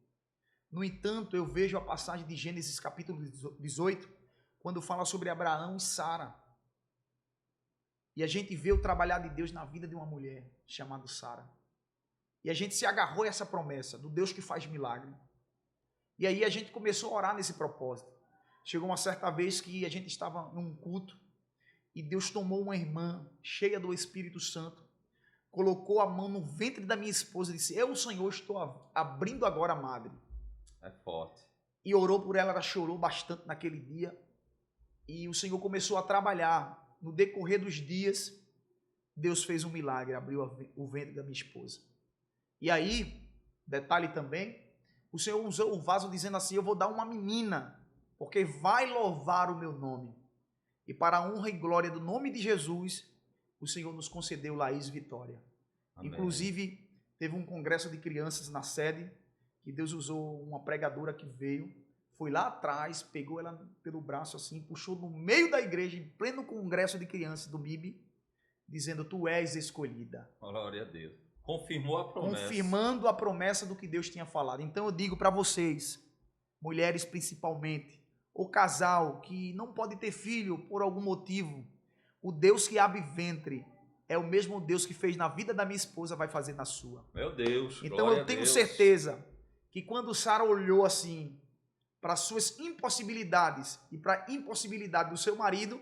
[SPEAKER 2] No entanto, eu vejo a passagem de Gênesis capítulo 18, quando fala sobre Abraão e Sara. E a gente vê o trabalhar de Deus na vida de uma mulher chamada Sara. E a gente se agarrou a essa promessa do Deus que faz milagre. E aí a gente começou a orar nesse propósito. Chegou uma certa vez que a gente estava num culto e Deus tomou uma irmã cheia do Espírito Santo, colocou a mão no ventre da minha esposa e disse: eu, Senhor, estou abrindo agora a madre.
[SPEAKER 1] É forte.
[SPEAKER 2] E orou por ela, ela chorou bastante naquele dia. E o Senhor começou a trabalhar. No decorrer dos dias, Deus fez um milagre, abriu o ventre da minha esposa. E aí, detalhe também, o Senhor usou o vaso dizendo assim: eu vou dar uma menina, porque vai louvar o meu nome. E para a honra e glória do nome de Jesus, o Senhor nos concedeu Laís Vitória. Amém. Inclusive, teve um congresso de crianças na sede, que Deus usou uma pregadora que veio, foi lá atrás, pegou ela pelo braço assim, puxou no meio da igreja, em pleno congresso de crianças do MIB, dizendo: tu és escolhida.
[SPEAKER 1] Glória a Deus. Confirmou a promessa.
[SPEAKER 2] Confirmando a promessa do que Deus tinha falado. Então eu digo para vocês, mulheres principalmente, ou casal que não pode ter filho por algum motivo, o Deus que abre ventre é o mesmo Deus que fez na vida da minha esposa, vai fazer na sua.
[SPEAKER 1] Meu Deus.
[SPEAKER 2] Então eu tenho certeza que quando Sara olhou assim para suas impossibilidades e para a impossibilidade do seu marido,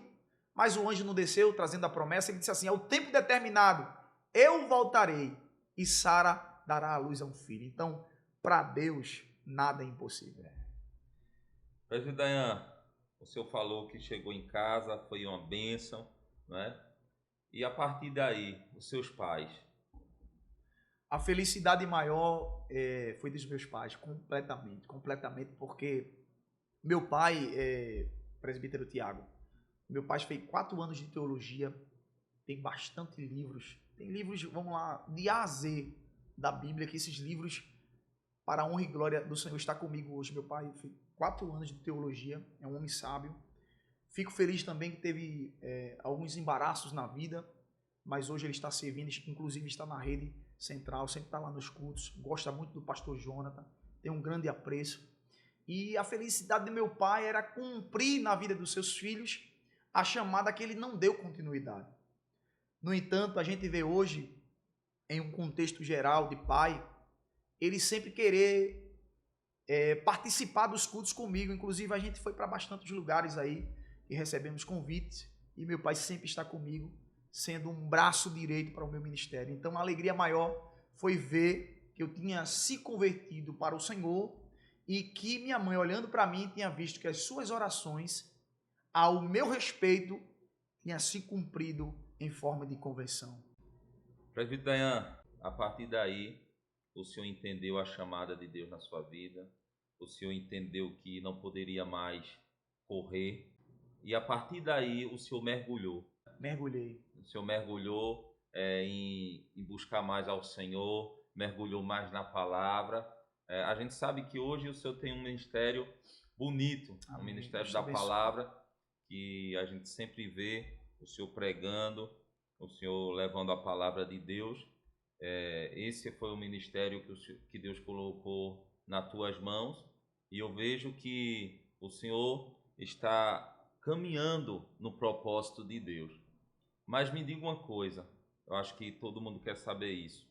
[SPEAKER 2] mas o anjo não desceu trazendo a promessa, ele disse assim: ao tempo determinado eu voltarei e Sara dará à luz a um filho. Então, para Deus nada é impossível.
[SPEAKER 1] Presbítero Dayan, o senhor falou que chegou em casa, foi uma bênção, né? E a partir daí, os seus pais?
[SPEAKER 2] A felicidade maior foi dos meus pais, completamente, porque meu pai, presbítero Tiago, meu pai fez 4 anos de teologia, tem bastante livros, tem livros, vamos lá, de A a Z da Bíblia, que esses livros, para a honra e glória do Senhor, está comigo hoje. Meu pai fez 4 anos de teologia, é um homem sábio. Fico feliz também que teve alguns embaraços na vida, mas hoje ele está servindo, inclusive está na rede central, sempre está lá nos cultos, gosta muito do pastor Jonathan, tem um grande apreço. E a felicidade de meu pai era cumprir na vida dos seus filhos a chamada que ele não deu continuidade. No entanto, a gente vê hoje, em um contexto geral de pai, ele sempre querer participar dos cultos comigo. Inclusive, a gente foi para bastantes lugares aí e recebemos convites, e meu pai sempre está comigo, sendo um braço direito para o meu ministério. Então, a alegria maior foi ver que eu tinha se convertido para o Senhor e que minha mãe, olhando para mim, tinha visto que as suas orações, ao meu respeito, tinham se cumprido em forma de conversão.
[SPEAKER 1] Presbítero Dayan, a partir daí, o senhor entendeu a chamada de Deus na sua vida, o senhor entendeu que não poderia mais correr, e a partir daí o senhor mergulhou.
[SPEAKER 2] Mergulhei.
[SPEAKER 1] O senhor mergulhou em buscar mais ao Senhor, mergulhou mais na palavra. A gente sabe que hoje o senhor tem um ministério bonito, um ministério da palavra, que a gente sempre vê o senhor pregando, o senhor levando a palavra de Deus. Esse foi o ministério que Deus colocou nas tuas mãos, e eu vejo que o senhor está caminhando no propósito de Deus. Mas me diga uma coisa, Eu acho que todo mundo quer saber isso.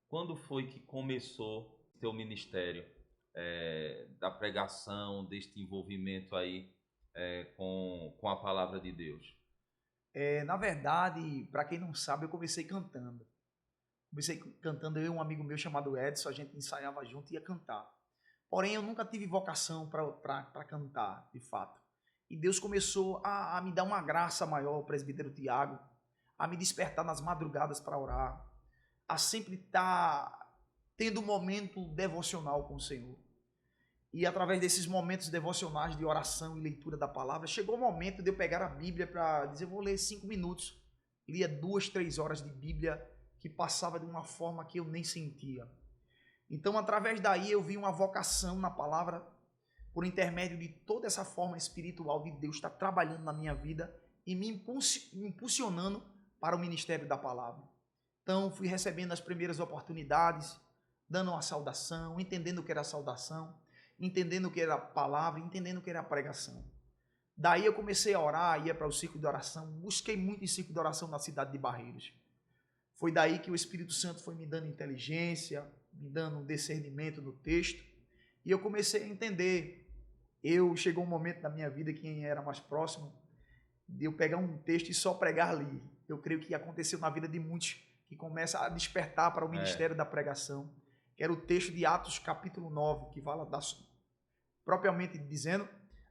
[SPEAKER 1] Quando foi que começou o teu ministério da pregação, deste envolvimento aí com a palavra de Deus?
[SPEAKER 2] Na verdade, para quem não sabe, eu comecei cantando. Comecei cantando, eu e um amigo meu chamado Edson, a gente ensaiava junto e ia cantar. Porém, eu nunca tive vocação para cantar, de fato. E Deus começou a me dar uma graça maior, o presbítero Tiago, a me despertar nas madrugadas para orar, a sempre estar tendo um momento devocional com o Senhor. E através desses momentos devocionais de oração e leitura da palavra, chegou o momento de eu pegar a Bíblia para dizer, vou ler 5 minutos. Lia 2, 3 horas de Bíblia que passava de uma forma que eu nem sentia. Então, através daí, eu vi uma vocação na palavra, por intermédio de toda essa forma espiritual de Deus estar trabalhando na minha vida e me impulsionando para o ministério da palavra. Então, fui recebendo as primeiras oportunidades, dando uma saudação, entendendo o que era a saudação, entendendo o que era a palavra, entendendo o que era a pregação. Daí eu comecei a orar, ia para o círculo de oração, busquei muito em círculo de oração na cidade de Barreiros. Foi daí que o Espírito Santo foi me dando inteligência, me dando um discernimento no texto, e eu comecei a entender. Chegou um momento da minha vida, quem era mais próximo, de eu pegar um texto e só pregar ali. Eu creio que aconteceu na vida de muitos que começam a despertar para o ministério da pregação, que era o texto de Atos capítulo 9, que fala propriamente dizendo,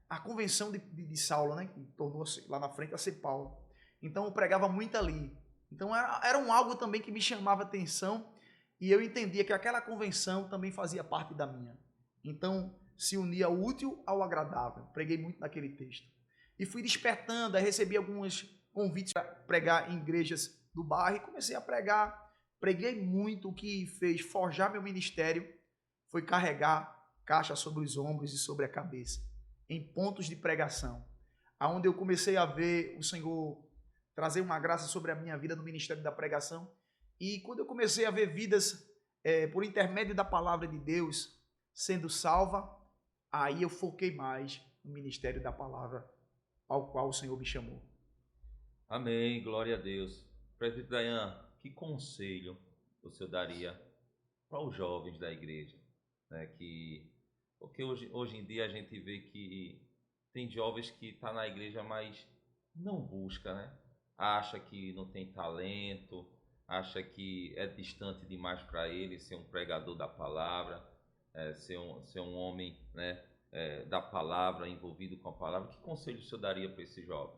[SPEAKER 2] a convenção de Saulo, né, que tornou-se lá na frente a ser Paulo. Então eu pregava muito ali. Então era algo também que me chamava a atenção e eu entendia que aquela convenção também fazia parte da minha. Então se unia o útil ao agradável. Preguei muito naquele texto. E fui despertando, aí recebi alguns convites para pregar em igrejas do bairro e comecei a pregar. Preguei muito, o que fez forjar meu ministério foi carregar caixa sobre os ombros e sobre a cabeça, em pontos de pregação, aonde eu comecei a ver o Senhor trazer uma graça sobre a minha vida no ministério da pregação. E quando eu comecei a ver vidas por intermédio da palavra de Deus sendo salva, aí eu foquei mais no ministério da palavra ao qual o Senhor me chamou.
[SPEAKER 1] Amém, glória a Deus. Presbítero Dayan, que conselho o senhor daria para os jovens da igreja? Né, porque hoje em dia a gente vê que tem jovens que estão na igreja, mas não busca, né? Acha que não tem talento, acha que é distante demais para ele ser um pregador da palavra, ser um homem, né, da palavra, envolvido com a palavra. Que conselho o senhor daria para esse jovem?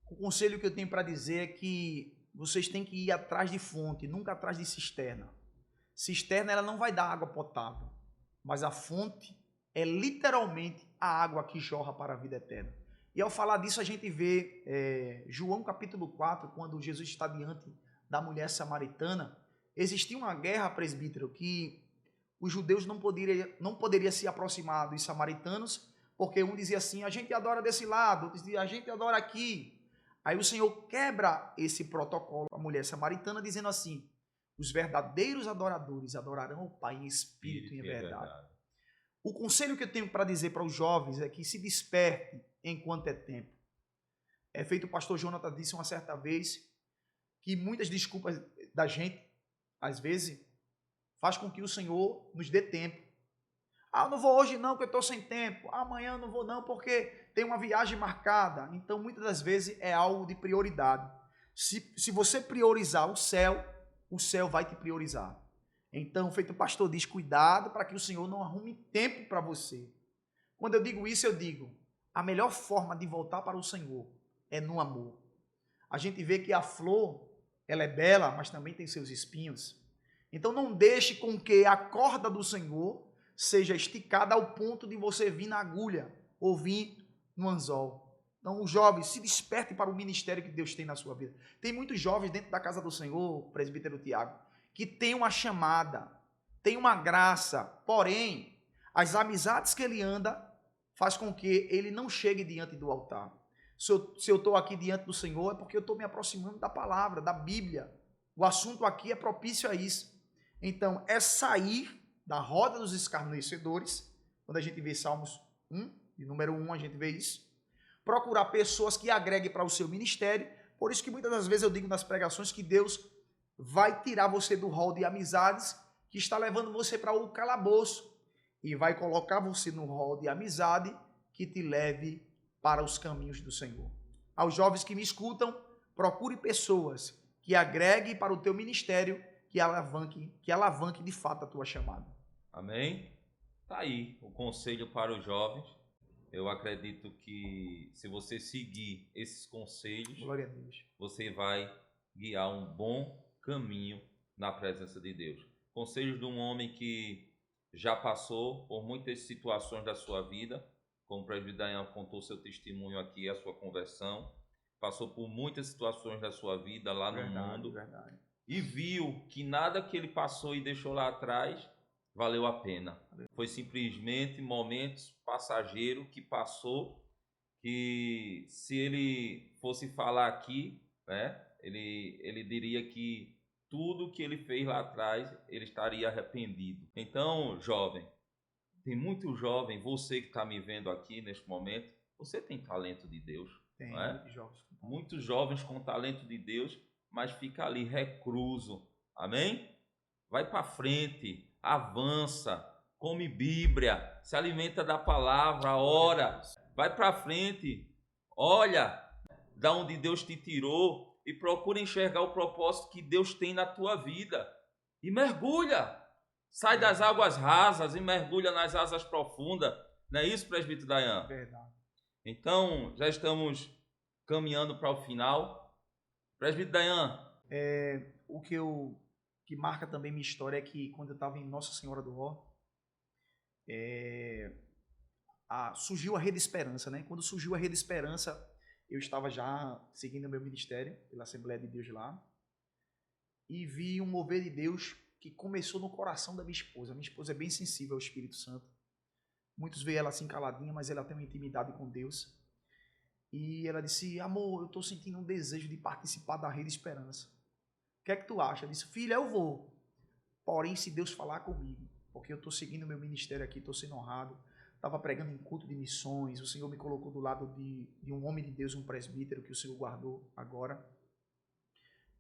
[SPEAKER 2] O conselho que eu tenho para dizer é que vocês têm que ir atrás de fonte, nunca atrás de cisterna. Cisterna ela não vai dar água potável, mas a fonte é literalmente a água que jorra para a vida eterna. E ao falar disso a gente vê João capítulo 4, quando Jesus está diante da mulher samaritana, existia uma guerra, presbítero, que os judeus não poderiam se aproximar dos samaritanos, porque um dizia assim, a gente adora desse lado, outro dizia, a gente adora aqui. Aí o Senhor quebra esse protocolo a mulher samaritana, dizendo assim, os verdadeiros adoradores adorarão o Pai em espírito e em verdade. O conselho que eu tenho para dizer para os jovens é que se desperte enquanto é tempo. Feito o pastor Jonathan disse uma certa vez, que muitas desculpas da gente, às vezes, faz com que o Senhor nos dê tempo. Eu não vou hoje não, porque eu estou sem tempo. Amanhã eu não vou não, porque tem uma viagem marcada. Então, muitas das vezes, é algo de prioridade. Se você priorizar o céu vai te priorizar. Então, feito o pastor diz, cuidado para que o Senhor não arrume tempo para você. Quando eu digo isso, eu digo, a melhor forma de voltar para o Senhor é no amor. A gente vê que a flor, ela é bela, mas também tem seus espinhos. Então, não deixe com que a corda do Senhor seja esticada ao ponto de você vir na agulha ou vir no anzol. Então, os jovens, se desperte para o ministério que Deus tem na sua vida. Tem muitos jovens dentro da casa do Senhor, presbítero Tiago, que tem uma chamada, tem uma graça, porém, as amizades que ele anda faz com que ele não chegue diante do altar. Se eu estou aqui diante do Senhor, é porque eu estou me aproximando da palavra, da Bíblia. O assunto aqui é propício a isso. Então, é sair da roda dos escarnecedores, quando a gente vê Salmos 1, de número 1, a gente vê isso. Procurar pessoas que agreguem para o seu ministério. Por isso que muitas das vezes eu digo nas pregações que Deus vai tirar você do rol de amizades que está levando você para o calabouço e vai colocar você no rol de amizade que te leve para os caminhos do Senhor. Aos jovens que me escutam, procure pessoas que agreguem para o teu ministério, que alavanque de fato a tua chamada.
[SPEAKER 1] Amém? Tá aí o conselho para os jovens. Eu acredito que se você seguir esses conselhos,
[SPEAKER 2] glória a Deus,
[SPEAKER 1] você vai guiar um bom caminho na presença de Deus. Conselhos de um homem que já passou por muitas situações da sua vida, como o presbítero Dayan contou seu testemunho aqui, a sua conversão, passou por muitas situações da sua vida lá no mundo, e viu que nada que ele passou e deixou lá atrás valeu a pena. Foi simplesmente momentos passageiros que passou, que se ele fosse falar aqui, né, ele diria que tudo que ele fez lá atrás, ele estaria arrependido. Então, jovem, tem muito jovem, você que está me vendo aqui neste momento, você tem talento de Deus.
[SPEAKER 2] Tem,
[SPEAKER 1] não é? Muitos jovens com talento de Deus, mas fica ali recluso. Amém? Vai para frente, avança, come Bíblia, se alimenta da palavra, ora, vai para frente, olha da onde Deus te tirou e procura enxergar o propósito que Deus tem na tua vida e mergulha, sai das águas rasas e mergulha nas asas profundas. Não é isso, presbítero Dayan?
[SPEAKER 2] Verdade.
[SPEAKER 1] Então, já estamos caminhando para o final. Presbítero Dayan.
[SPEAKER 2] O que marca também minha história é que quando eu estava em Nossa Senhora do Ó, surgiu a Rede Esperança, né? Quando surgiu a Rede Esperança, eu estava já seguindo o meu ministério pela Assembleia de Deus lá e vi um mover de Deus que começou no coração da minha esposa. Minha esposa é bem sensível ao Espírito Santo. Muitos veem ela assim caladinha, mas ela tem uma intimidade com Deus. E ela disse: amor, eu estou sentindo um desejo de participar da Rede Esperança. O que é que tu acha? Eu disse: filha, eu vou. Porém, se Deus falar comigo, porque eu estou seguindo o meu ministério aqui, estou sendo honrado, estava pregando em culto de missões, o Senhor me colocou do lado de um homem de Deus, um presbítero que o Senhor guardou agora.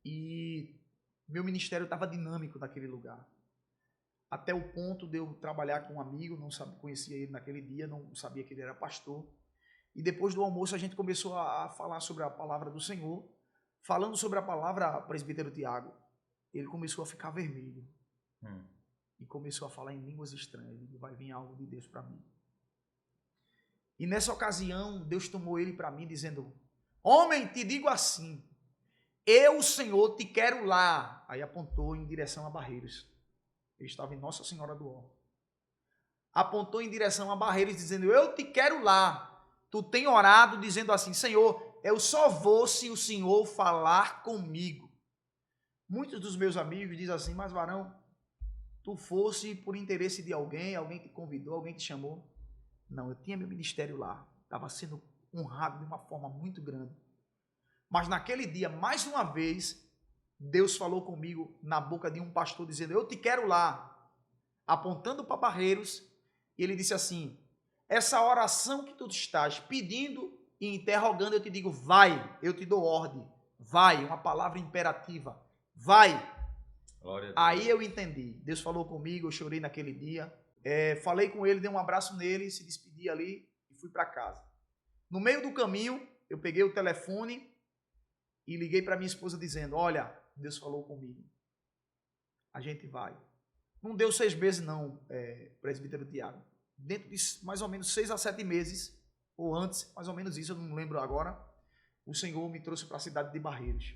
[SPEAKER 2] E meu ministério estava dinâmico naquele lugar. Até o ponto de eu trabalhar com um amigo, não conhecia ele naquele dia, não sabia que ele era pastor. E depois do almoço a gente começou a falar sobre a palavra do Senhor. Falando sobre a palavra, presbítero Tiago, ele começou a ficar vermelho. E começou a falar em línguas estranhas. Ele vai vir algo de Deus para mim. E nessa ocasião, Deus tomou ele para mim dizendo: homem, te digo assim, eu, Senhor, te quero lá. Aí apontou em direção a Barreiros. Eu estava em Nossa Senhora do Ó. Apontou em direção a Barreiros, dizendo: eu te quero lá. Tu tem orado dizendo assim: Senhor, eu só vou se o Senhor falar comigo. Muitos dos meus amigos dizem assim: mas varão, tu fosse por interesse de alguém te convidou, alguém te chamou. Não, eu tinha meu ministério lá. Estava sendo honrado de uma forma muito grande. Mas naquele dia, mais uma vez, Deus falou comigo na boca de um pastor, dizendo: eu te quero lá. Apontando para Barreiros, e ele disse assim: essa oração que tu estás pedindo e interrogando, eu te digo, vai, eu te dou ordem, vai, uma palavra imperativa, vai. Aí eu entendi, Deus falou comigo, eu chorei naquele dia, falei com ele, dei um abraço nele, se despedi ali e fui para casa. No meio do caminho, eu peguei o telefone e liguei para minha esposa dizendo: olha, Deus falou comigo, a gente vai. Não deu 6 meses não, presbítero Tiago. Dentro de mais ou menos 6 a 7 meses, ou antes, mais ou menos isso, eu não lembro agora, o Senhor me trouxe para a cidade de Barreiros.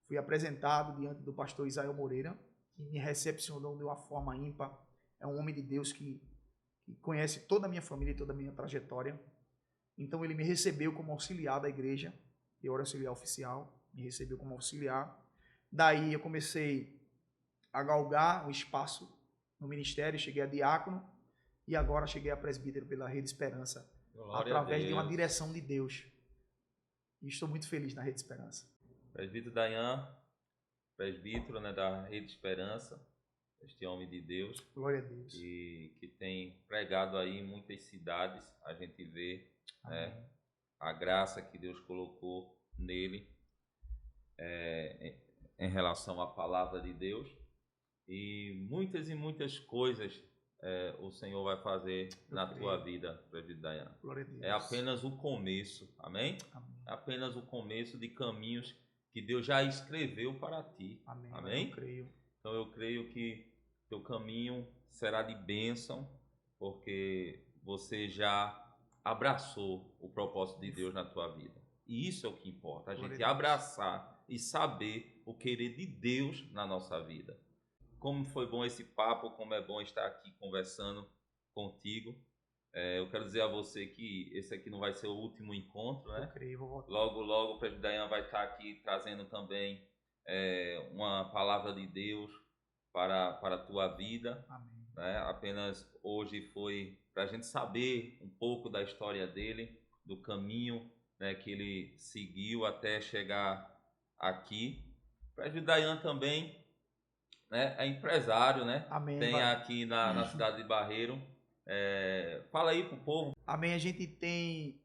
[SPEAKER 2] Fui apresentado diante do pastor Isael Moreira, que me recepcionou de uma forma ímpar. É um homem de Deus que conhece toda a minha família e toda a minha trajetória. Então ele me recebeu como auxiliar da igreja, eu era auxiliar oficial, me recebeu como auxiliar. Daí eu comecei a galgar o espaço no ministério, cheguei a diácono, e agora cheguei a presbítero pela Rede Esperança, através de uma direção de Deus. E estou muito feliz na Rede Esperança.
[SPEAKER 1] Presbítero Dayan, presbítero, né, da Rede Esperança, este homem de Deus.
[SPEAKER 2] Glória a Deus.
[SPEAKER 1] Que tem pregado aí em muitas cidades, a gente vê a graça que Deus colocou nele. em relação à palavra de Deus. E muitas coisas o Senhor vai fazer na tua vida, presbítero Dayan.
[SPEAKER 2] Glória a Deus.
[SPEAKER 1] É apenas o começo, amém?
[SPEAKER 2] Amém.
[SPEAKER 1] É apenas o começo de caminhos que Deus já escreveu para ti.
[SPEAKER 2] Amém.
[SPEAKER 1] Amém?
[SPEAKER 2] Eu creio.
[SPEAKER 1] Então eu creio que teu caminho será de bênção, porque você já abraçou o propósito de Deus na tua vida. E isso é o que importa, a gente abraçar e saber o querer de Deus na nossa vida. Como foi bom esse papo, como é bom estar aqui conversando contigo. Eu quero dizer a você que esse aqui não vai ser o último encontro, né?
[SPEAKER 2] Eu creio, vou voltar.
[SPEAKER 1] Logo o presbítero Dayan vai estar aqui trazendo também uma palavra de Deus para a tua vida.
[SPEAKER 2] Amém.
[SPEAKER 1] Né? Apenas hoje foi para a gente saber um pouco da história dele, do caminho, né, que ele seguiu até chegar aqui. O presbítero Dayan também, né, é empresário, né?
[SPEAKER 2] Amém.
[SPEAKER 1] Tem aqui na cidade de Barreiro. Fala aí pro povo.
[SPEAKER 2] Amém. A gente tem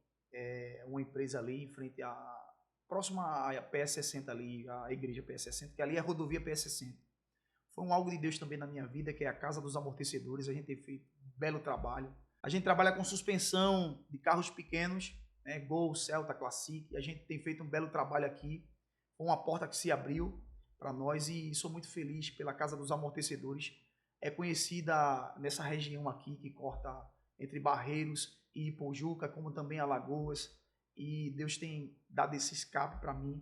[SPEAKER 2] uma empresa ali em frente próxima à PS60 ali, a igreja PS60, que ali é a rodovia PS60. Foi algo de Deus também na minha vida, que é a Casa dos Amortecedores. A gente tem feito um belo trabalho. A gente trabalha com suspensão de carros pequenos, né, Gol, Celta, Classic. A gente tem feito um belo trabalho aqui, com uma porta que se abriu para nós, e sou muito feliz pela Casa dos Amortecedores. É conhecida nessa região aqui que corta entre Barreiros e Ipojuca, como também Alagoas, e Deus tem dado esse escape para mim,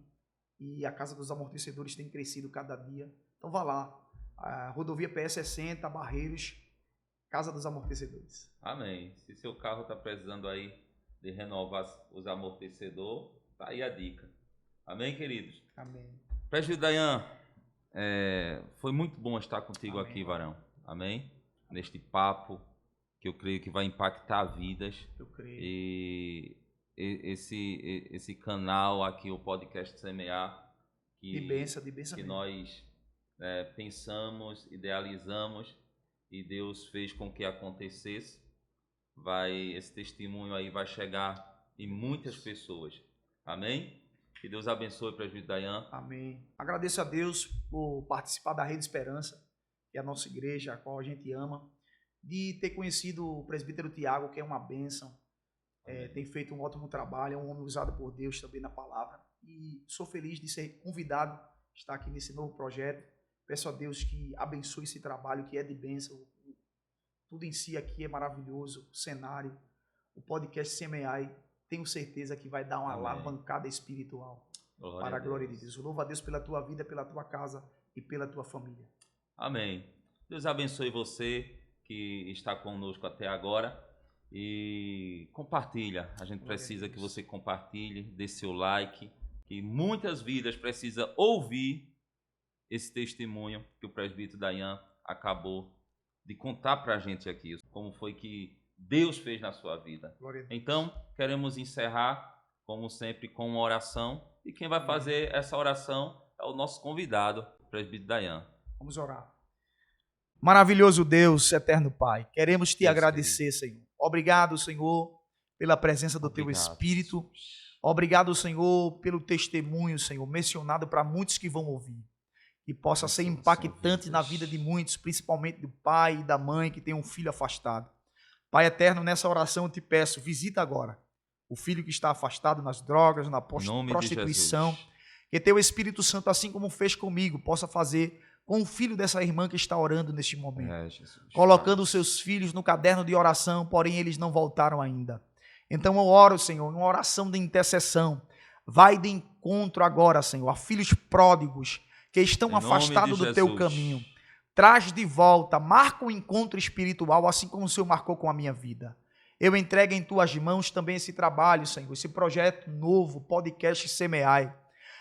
[SPEAKER 2] e a Casa dos Amortecedores tem crescido cada dia. Então vá lá, a rodovia PS60, Barreiros, Casa dos Amortecedores.
[SPEAKER 1] Amém. Se seu carro está precisando aí de renovar os amortecedores, tá aí a dica. Amém, queridos?
[SPEAKER 2] Amém.
[SPEAKER 1] Presbítero Dayan, foi muito bom estar contigo
[SPEAKER 2] Amém,
[SPEAKER 1] aqui, varão. Amém? Neste papo que eu creio que vai impactar vidas.
[SPEAKER 2] Eu creio.
[SPEAKER 1] E esse canal aqui, o podcast Semear,
[SPEAKER 2] De bênção
[SPEAKER 1] que
[SPEAKER 2] mesmo.
[SPEAKER 1] nós pensamos, idealizamos e Deus fez com que acontecesse. Esse testemunho aí vai chegar em muitas pessoas. Amém? Que Deus abençoe, presbítero Dayan.
[SPEAKER 2] Amém. Agradeço a Deus por participar da Rede Esperança, que é a nossa igreja, a qual a gente ama, de ter conhecido o presbítero Tiago, que é uma bênção. Tem feito um ótimo trabalho, é um homem usado por Deus também na palavra. E sou feliz de ser convidado a estar aqui nesse novo projeto. Peço a Deus que abençoe esse trabalho, que é de bênção. Tudo em si aqui é maravilhoso, o cenário, o podcast Semeai, tenho certeza que vai dar uma alavancada espiritual para a glória de Deus. Eu louvo a Deus pela tua vida, pela tua casa e pela tua família.
[SPEAKER 1] Amém. Deus abençoe você que está conosco até agora e compartilha. A gente precisa que você compartilhe, dê seu like, que muitas vidas precisam ouvir esse testemunho que o presbítero Dayan acabou de contar para a gente aqui, como foi que Deus fez na sua vida. Então, queremos encerrar, como sempre, com uma oração. E quem vai fazer essa oração é o nosso convidado, o presbítero Dayan.
[SPEAKER 2] Vamos orar. Maravilhoso Deus, eterno Pai, queremos te agradecer, Senhor. Obrigado, Senhor, pela presença do teu Espírito. Obrigado, Senhor, pelo testemunho, Senhor, mencionado para muitos que vão ouvir. Que possa ser impactante na vida de muitos, principalmente do pai e da mãe que tem um filho afastado. Pai eterno, nessa oração eu te peço, visita agora o filho que está afastado nas drogas, na prostituição. Que teu Espírito Santo, assim como fez comigo, possa fazer com o filho dessa irmã que está orando neste momento. Colocando os seus filhos no caderno de oração, porém eles não voltaram ainda. Então eu oro, Senhor, uma oração de intercessão. Vai de encontro agora, Senhor, a filhos pródigos que estão afastados do teu caminho. Traz de volta, marca um encontro espiritual, assim como o Senhor marcou com a minha vida. Eu entrego em tuas mãos também esse trabalho, Senhor, esse projeto novo, podcast Semeai.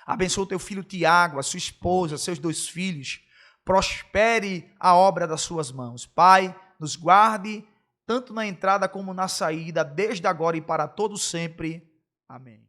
[SPEAKER 2] Abençoa o teu filho Tiago, a sua esposa, seus 2 filhos. Prospere a obra das suas mãos. Pai, nos guarde, tanto na entrada como na saída, desde agora e para todo sempre. Amém.